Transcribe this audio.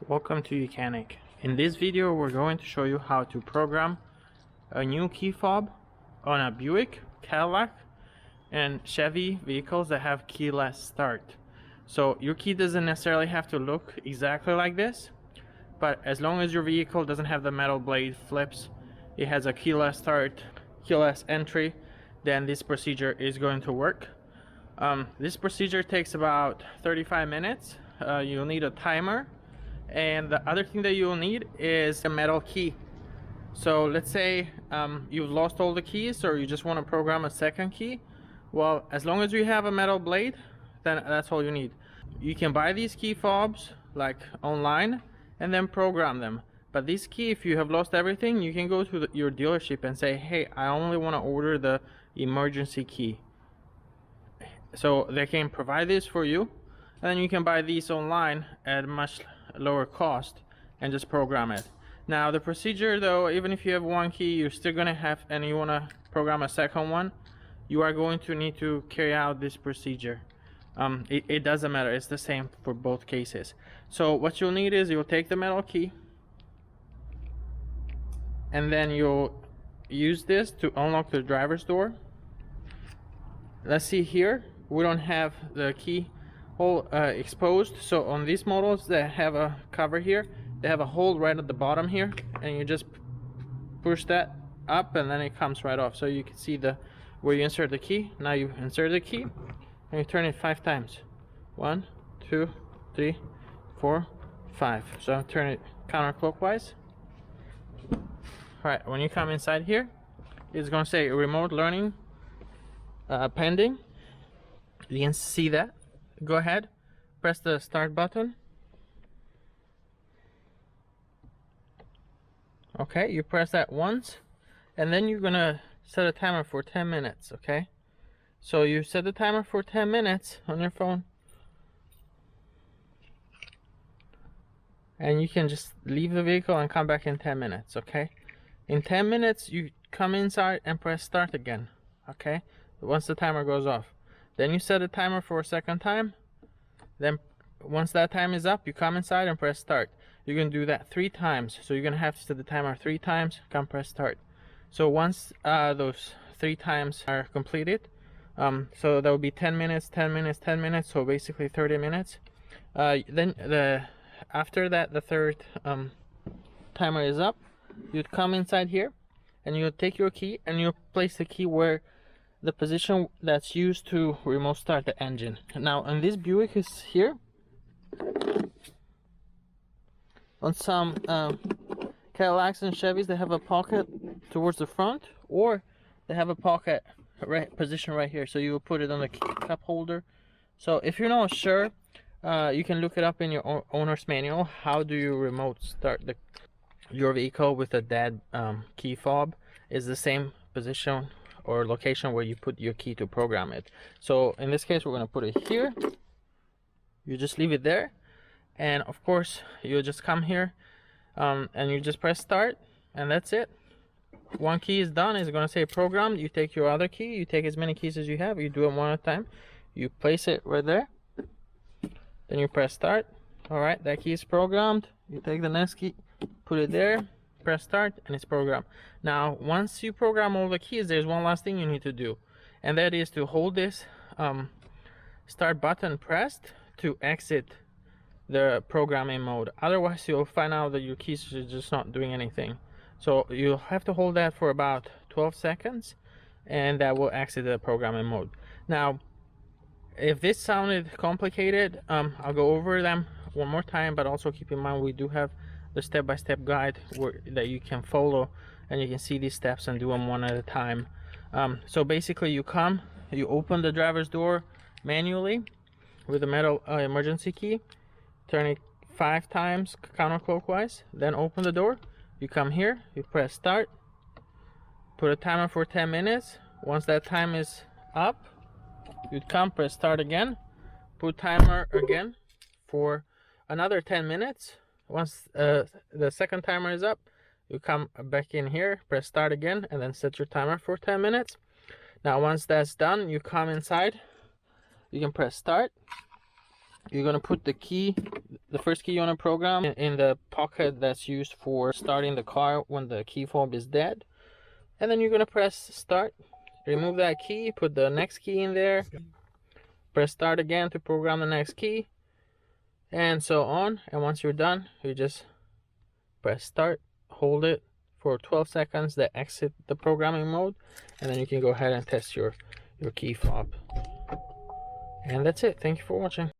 Welcome to YOUCANIC. In this video we're going to show you how to program a new key fob on a Buick, Cadillac and Chevy vehicles that have keyless start. So your key doesn't necessarily have to look exactly like this, but as long as your vehicle doesn't have the metal blade flips, it has a keyless start, keyless entry, then this procedure is going to work. This procedure takes about 35 minutes. You'll need a timer. And the other thing that you'll need is a metal key. So let's say you've lost all the keys, or you just want to program a second key. Well, as long as you have a metal blade, then that's all you need. You can buy these key fobs like online and then program them. But this key, if you have lost everything, you can go to your dealership and say, hey, I only want to order the emergency key. So they can provide this for you, and then you can buy these online at much lower cost and just program it. Now the procedure though, even if you have one key, you're still gonna have, and you want to program a second one, you are going to need to carry out this procedure. It doesn't matter, it's the same for both cases. So what you'll need is you'll take the metal key and then you'll use this to unlock the driver's door. Let's see here, we don't have the key hole exposed, so on these models that have a cover here, they have a hole right at the bottom here, and you just push that up and then it comes right off. So you can see the where you insert the key. Now you insert the key and you turn it 5 times. 1, 2, 3, 4, 5. So turn it counterclockwise. Alright, when you come inside here, it's going to say remote learning pending. You can see that. Go ahead, press the start button. Okay, you press that once, and then you're gonna set a timer for 10 minutes. Okay, so you set the timer for 10 minutes on your phone, and you can just leave the vehicle and come back in 10 minutes. Okay, in 10 minutes you come inside and press start again. Okay, once the timer goes off, then you set a timer for a second time. Then once that time is up, you come inside and press start. You're going to do that 3 times. So you're going to have to set the timer 3 times, come press start. So once those 3 times are completed, so that will be 10 minutes, 10 minutes, 10 minutes, so basically 30 minutes. Then after that, the third timer is up, you'd come inside here and you'll take your key and you'll place the key where the position that's used to remote start the engine. Now on this Buick is here. On some Cadillacs and Chevys, they have a pocket towards the front, or they have a pocket position right here, so you will put it on the cup holder. So if you're not sure, you can look it up in your owner's manual. How do you remote start your vehicle with a dead key fob? Is the same position or location where you put your key to program it. So in this case, we're going to put it here. You just leave it there, and of course you just come here and you just press start, and that's it. One key is done. It's going to say programmed. You take your other key, you take as many keys as you have, you do them one at a time, you place it right there, then you press start. All right, that key is programmed. You take the next key, put it there, press start, and it's programmed. Now once you program all the keys, there's one last thing you need to do, and that is to hold this start button pressed to exit the programming mode. Otherwise you'll find out that your keys are just not doing anything. So you'll have to hold that for about 12 seconds, and that will exit the programming mode. Now if this sounded complicated, I'll go over them one more time, but also keep in mind we do have the step-by-step guide that you can follow, and you can see these steps and do them one at a time. So basically you open the driver's door manually with a metal emergency key, turn it 5 times counterclockwise, then open the door. You come here, you press start, put a timer for 10 minutes. Once that time is up, you'd come press start again, put timer again for another 10 minutes. Once the second timer is up, you come back in here, press start again, and then set your timer for 10 minutes. Now once that's done, you come inside, you can press start, you're gonna put the key, the first key you want to program, in the pocket that's used for starting the car when the key fob is dead. And then you're gonna press start, remove that key, put the next key in there, press start again to program the next key, and so on. And once you're done, you just press start, hold it for 12 seconds, then exit the programming mode, and then you can go ahead and test your key fob. And that's it. Thank you for watching.